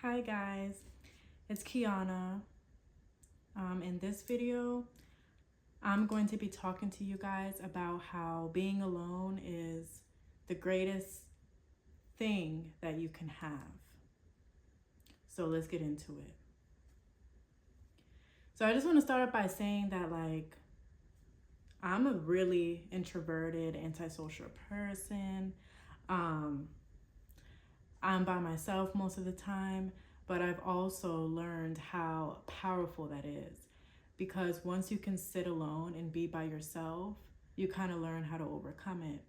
Hi guys, it's Kiana. In this video, I'm going to be talking to you guys about how being alone is the greatest thing that you can have. So let's get into it. So I just want to start off by saying that I'm a really introverted, antisocial person. Um, I'm by myself most of the time, but I've also learned how powerful that is. Because once you can sit alone and be by yourself, you kind of learn how to overcome it.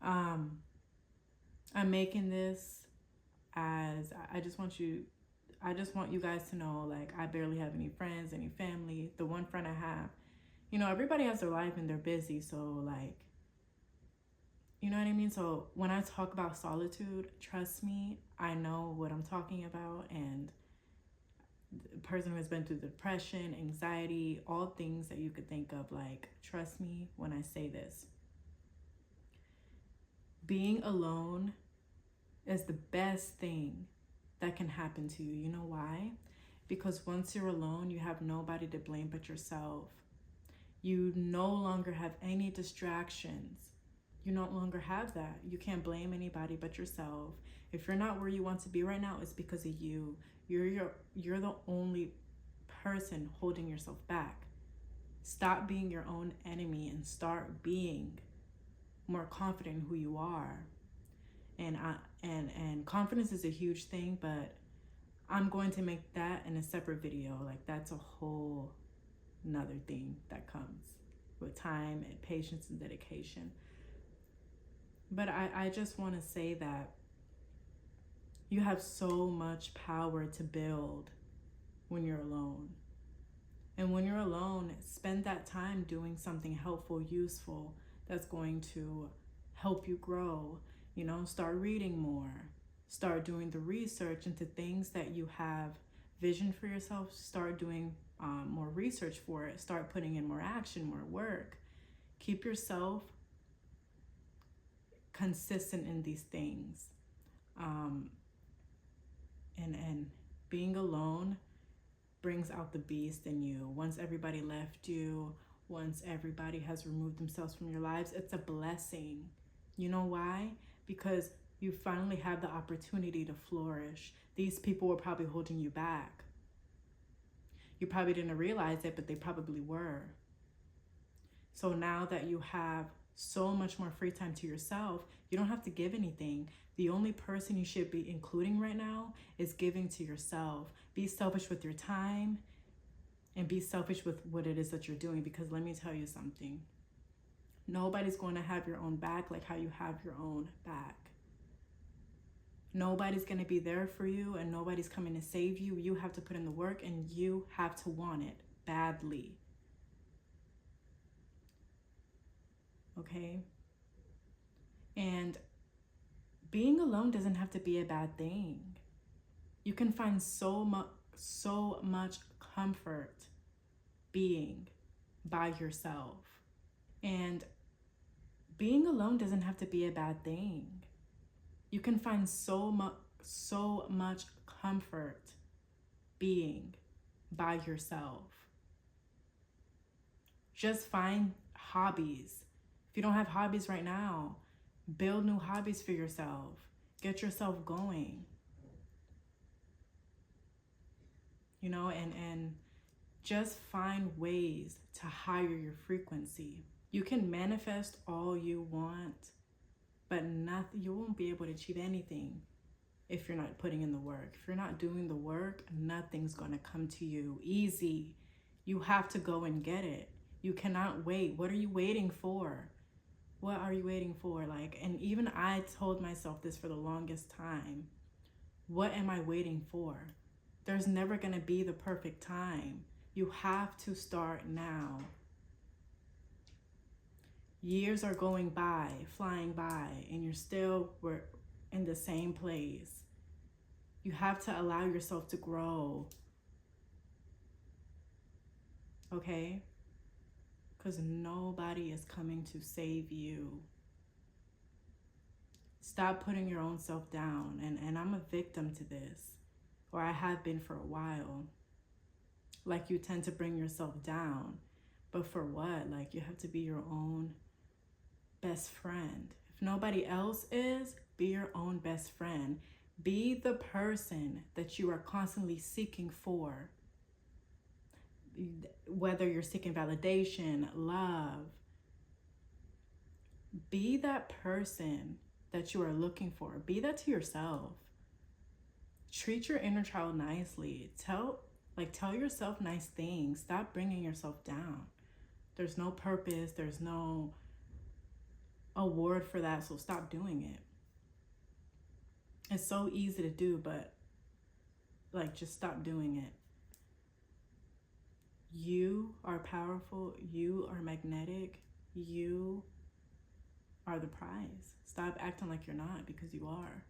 Um, I'm making this as I just want you guys to know, I barely have any friends, any family. The one friend I have, everybody has their life and they're busy. So you know what I mean? So when I talk about solitude, trust me, I know what I'm talking about. And the person who has been through depression, anxiety, all things that you could think of, trust me when I say this. Being alone is the best thing that can happen to you. You know why? Because once you're alone, you have nobody to blame but yourself. You no longer have any distractions. You no longer have that. You can't blame anybody but yourself. If you're not where you want to be right now, it's because of you. You're the only person holding yourself back. Stop being your own enemy and start being more confident in who you are. And confidence is a huge thing, but I'm going to make that in a separate video. That's a whole another thing that comes with time and patience and dedication. But I just want to say that you have so much power to build when you're alone. And when you're alone, spend that time doing something helpful, useful, that's going to help you grow. Start reading more. Start doing the research into things that you have vision for yourself. Start doing more research for it. Start putting in more action, more work. Keep yourself consistent in these things. And being alone brings out the beast in you. Once everybody left you, once everybody has removed themselves from your lives, it's a blessing. You know why? Because you finally have the opportunity to flourish. These people were probably holding you back. You probably didn't realize it, but they probably were. So now that you have so much more free time to yourself, you don't have to give anything. The only person you should be including right now is giving to yourself. Be selfish with your time and be selfish with what it is that you're doing, because let me tell you something. Nobody's going to have your own back like how you have your own back. Nobody's going to be there for you and nobody's coming to save you. You have to put in the work and you have to want it badly. Okay? And being alone doesn't have to be a bad thing. You can find so much comfort being by yourself. And being alone doesn't have to be a bad thing. You can find so much comfort being by yourself. Just find hobbies. If you don't have hobbies right now, build new hobbies for yourself. Get yourself going. And just find ways to higher your frequency. You can manifest all you want, but you won't be able to achieve anything if you're not putting in the work. If you're not doing the work, nothing's gonna come to you easy. You have to go and get it. You cannot wait. What are you waiting for? What are you waiting for? And even I told myself this for the longest time. What am I waiting for? There's never gonna be the perfect time. You have to start now. Years are going by, flying by, and you're still in the same place. You have to allow yourself to grow. Okay? Because nobody is coming to save you. Stop putting your own self down. And I'm a victim to this. or I have been for a while. Like, you tend to bring yourself down. But for what? Like, you have to be your own best friend. If nobody else is, be your own best friend. Be the person that you are constantly seeking for. Whether you're seeking validation, love, be that person that you are looking for. Be that to yourself. Treat your inner child nicely. Tell yourself nice things. Stop bringing yourself down. There's no purpose. There's no award for that. So stop doing it. It's so easy to do, but like, just stop doing it. You are powerful. You are magnetic. You are the prize. Stop acting like you're not, because you are.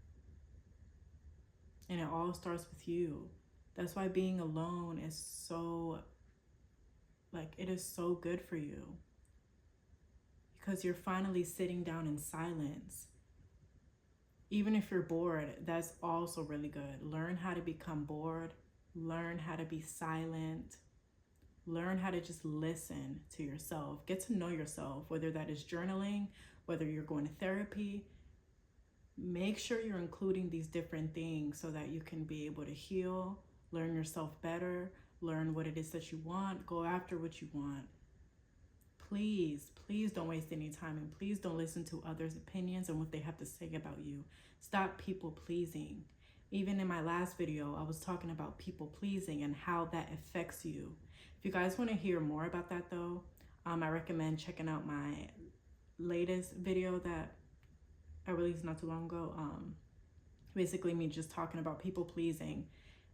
And it all starts with you. That's why being alone is so, like, it is so good for you. Because you're finally sitting down in silence. Even if you're bored, that's also really good. Learn how to become bored. Learn how to be silent. Learn how to just listen to yourself. Get to know yourself, whether that is journaling, whether you're going to therapy. Make sure you're including these different things so that you can be able to heal, learn yourself better, learn what it is that you want, go after what you want. Please, please don't waste any time, and please don't listen to others' opinions and what they have to say about you. Stop people pleasing. Even in my last video, I was talking about people pleasing and how that affects you. If you guys want to hear more about that though, I recommend checking out my latest video that I released not too long ago. Basically me just talking about people pleasing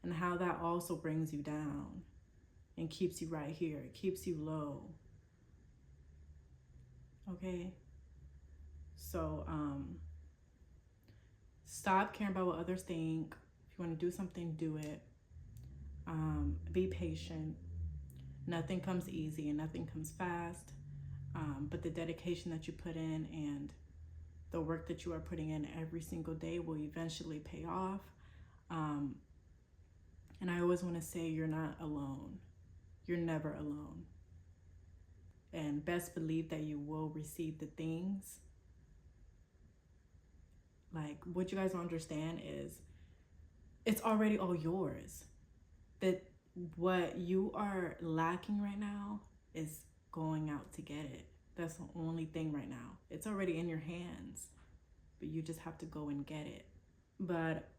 and how that also brings you down and keeps you right here. It keeps you low. Okay? So, stop caring about what others think. If you want to do something, do it. Be patient. Nothing comes easy and nothing comes fast. But the dedication that you put in and the work that you are putting in every single day will eventually pay off. And I always want to say, you're not alone. You're never alone. And best believe that you will receive the things. Like, what you guys don't understand is it's already all yours. That what you are lacking right now is going out to get it. That's the only thing right now. It's already in your hands, but you just have to go and get it. But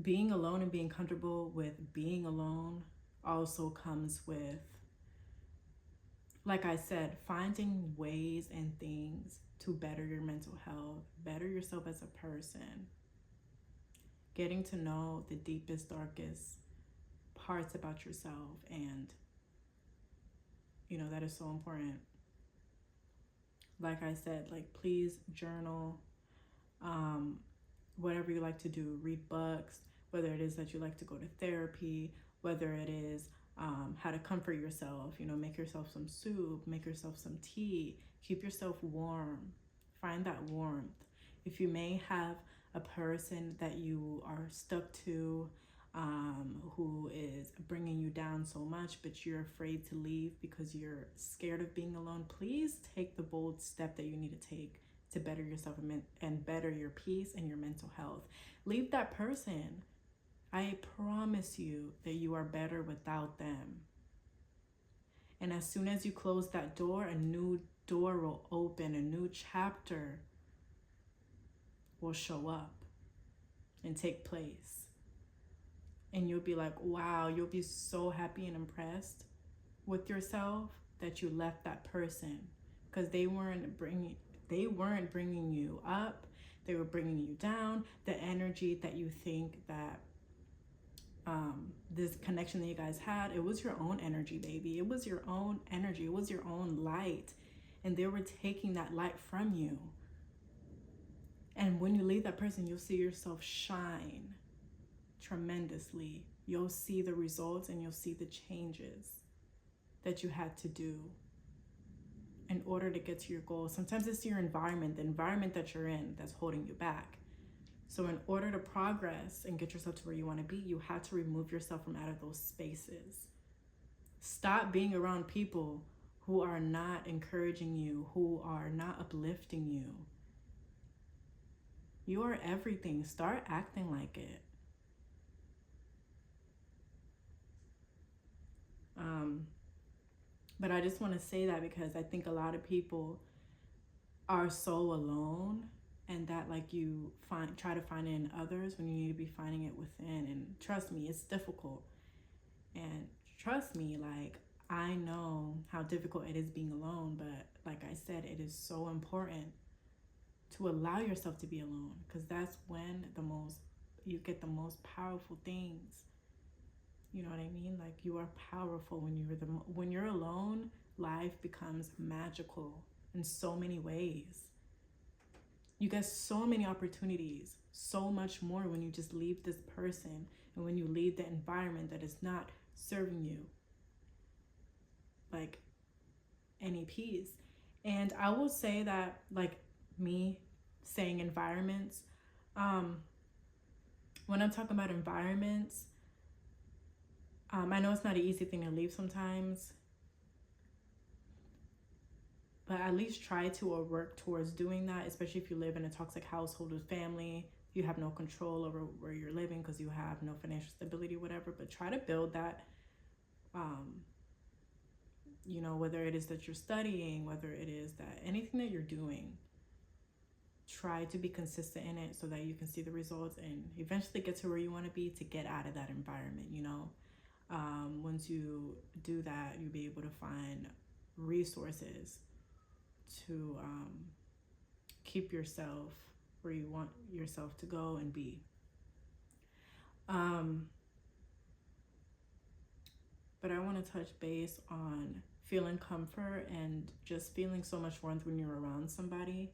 being alone and being comfortable with being alone also comes with, like I said, finding ways and things to better your mental health, better yourself as a person, getting to know the deepest, darkest parts about yourself. And, you know, that is so important. Like I said, like, please journal, whatever you like to do, read books, whether it is that you like to go to therapy, whether it is how to comfort yourself, you know, make yourself some soup, make yourself some tea, keep yourself warm, find that warmth. If you may have a person that you are stuck to, who is bringing you down so much, but you're afraid to leave because you're scared of being alone, please take the bold step that you need to take to better yourself and better your peace and your mental health. Leave that person. I promise you that you are better without them. And as soon as you close that door, a new door will open, a new chapter will show up and take place. And you'll be like, wow, you'll be so happy and impressed with yourself that you left that person, because they weren't bringing you up. They were bringing you down. The energy that you think that this connection that you guys had, it was your own energy, baby. It was your own energy. It was your own light. And they were taking that light from you. And when you leave that person, you'll see yourself shine tremendously. You'll see the results and you'll see the changes that you had to do in order to get to your goals. Sometimes it's your environment, the environment that you're in, that's holding you back. So in order to progress and get yourself to where you want to be, you have to remove yourself from out of those spaces. Stop being around people who are not encouraging you, who are not uplifting you. You are everything. Start acting like it. But I just want to say that because I think a lot of people are so alone, and that like you try to find it in others when you need to be finding it within. And trust me, it's difficult. And trust me, like, I know how difficult it is being alone, but like I said, it is so important to allow yourself to be alone, because that's when you get the most powerful things. You know what I mean? Like, you are powerful when you're alone. Life becomes magical in so many ways. You get so many opportunities, so much more when you just leave this person and when you leave the environment that is not serving you like any peace. And I will say that, like, me saying environments, when I'm talking about environments, I know it's not an easy thing to leave sometimes, but at least try to or work towards doing that, especially if you live in a toxic household with family. You have no control over where you're living because you have no financial stability, whatever. But try to build that, whether it is that you're studying, whether it is that anything that you're doing, try to be consistent in it so that you can see the results and eventually get to where you want to be, to get out of that environment. Once you do that, you'll be able to find resources to keep yourself where you want yourself to go and be. But I want to touch base on feeling comfort and just feeling so much warmth when you're around somebody.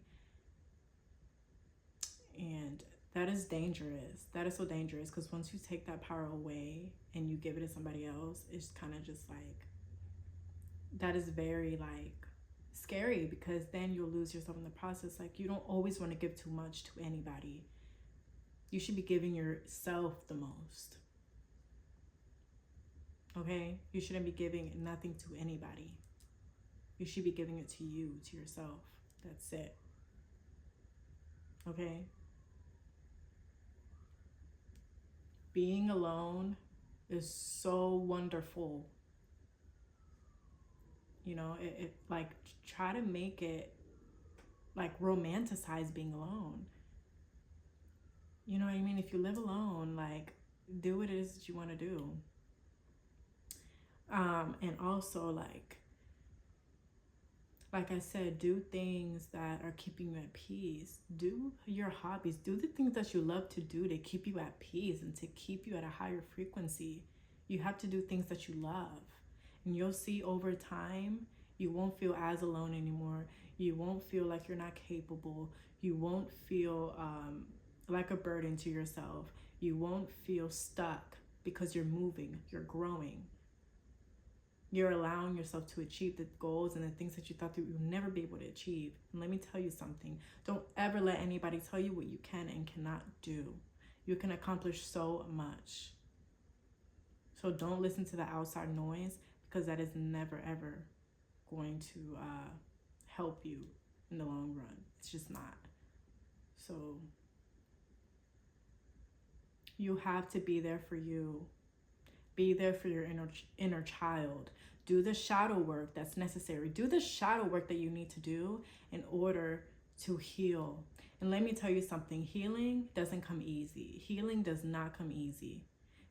And that is dangerous. That is so dangerous, because once you take that power away and you give it to somebody else, it's kind of just like, that is very like scary, because then you'll lose yourself in the process. Like, you don't always want to give too much to anybody. You should be giving yourself the most. Okay? You shouldn't be giving nothing to anybody. You should be giving it to you, to yourself. That's it. Okay? Being alone is so wonderful. It like, try to make it like romanticize being alone. You know what I mean? If you live alone, like, do what it is that you want to do. And also, like I said, do things that are keeping you at peace. Do your hobbies. Do the things that you love to do to keep you at peace and to keep you at a higher frequency. You have to do things that you love. And you'll see over time, you won't feel as alone anymore. You won't feel like you're not capable. You won't feel like a burden to yourself. You won't feel stuck, because you're moving, you're growing. You're allowing yourself to achieve the goals and the things that you thought that you would never be able to achieve. And let me tell you something. Don't ever let anybody tell you what you can and cannot do. You can accomplish so much. So don't listen to the outside noise, because that is never, ever going to help you in the long run. It's just not. So you have to be there for you. Be there for your inner child. Do the shadow work that's necessary. Do the shadow work that you need to do in order to heal. And let me tell you something. Healing doesn't come easy. Healing does not come easy.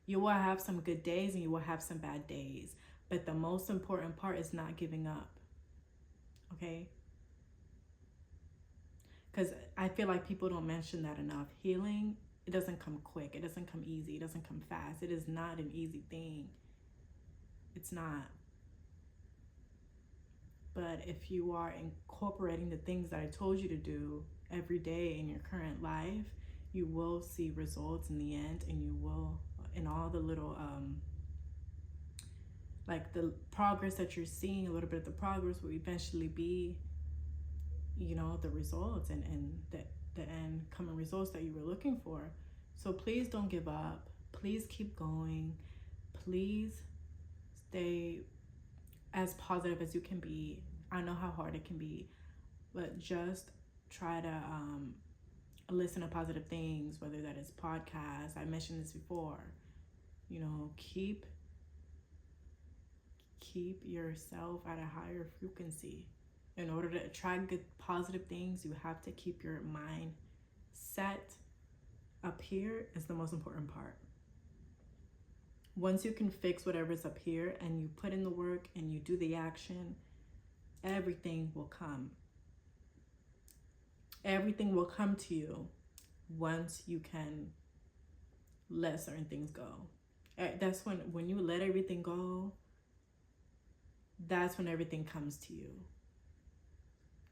You will have some good days and you will have some bad days. But the most important part is not giving up. Okay? Because I feel like people don't mention that enough. Healing, it doesn't come quick. It doesn't come easy. It doesn't come fast. It is not an easy thing. It's not. But if you are incorporating the things that I told you to do every day in your current life, you will see results in the end, and you will, in all the little, like the progress that you're seeing, a little bit of the progress will eventually be, the results, and that the end coming results that you were looking for. So please don't give up. Please keep going. Please stay as positive as you can be. I know how hard it can be, but just try to listen to positive things, whether that is podcasts. I mentioned this before. You know, keep yourself at a higher frequency. In order to attract good positive things, you have to keep your mind set. Up here is the most important part. Once you can fix whatever's up here and you put in the work and you do the action, everything will come. Everything will come to you once you can let certain things go. That's when you let everything go, that's when everything comes to you.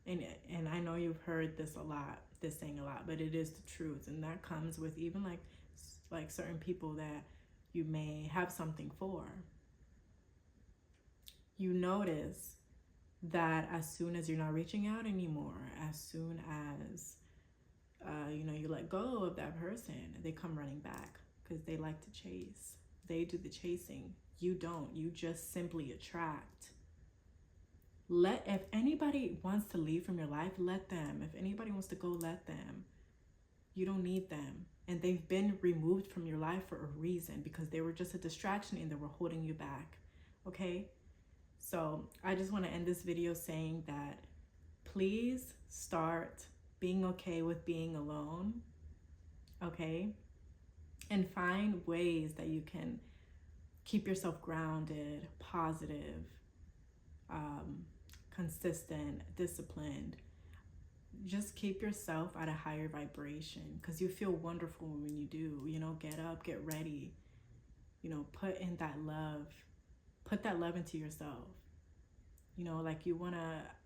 And I know you've heard this saying a lot, but it is the truth. And that comes with even like certain people that you may have something for. You notice that as soon as you're not reaching out anymore, as soon as you let go of that person, they come running back because they like to chase. They do the chasing. You don't. You just simply attract. If anybody wants to leave from your life, let them. If anybody wants to go, let them. You don't need them. And they've been removed from your life for a reason, because they were just a distraction and they were holding you back. Okay? So I just want to end this video saying that please start being okay with being alone. Okay? And find ways that you can keep yourself grounded, positive, consistent, disciplined. Just keep yourself at a higher vibration, because you feel wonderful when you do. Get up, get ready, put in that love. Put that love into yourself.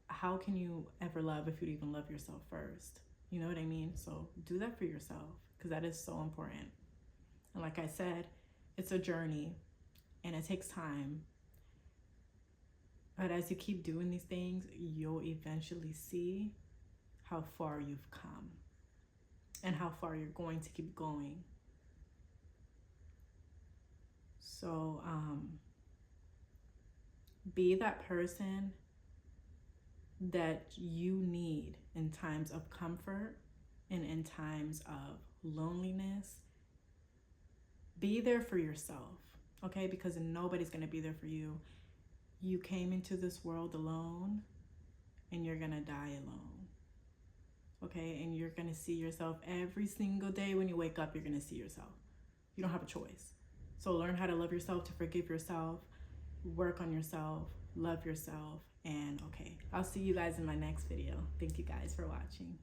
How can you ever love if you even love yourself first? You know what I mean? So do that for yourself, because that is so important. And like I said, it's a journey and it takes time. But as you keep doing these things, you'll eventually see how far you've come and how far you're going to keep going. So be that person that you need in times of comfort and in times of loneliness. Be there for yourself, okay? Because nobody's going to be there for you. You came into this world alone, and you're going to die alone, okay? And you're going to see yourself every single day. When you wake up, you're going to see yourself. You don't have a choice. So learn how to love yourself, to forgive yourself, work on yourself, love yourself, and okay, I'll see you guys in my next video. Thank you guys for watching.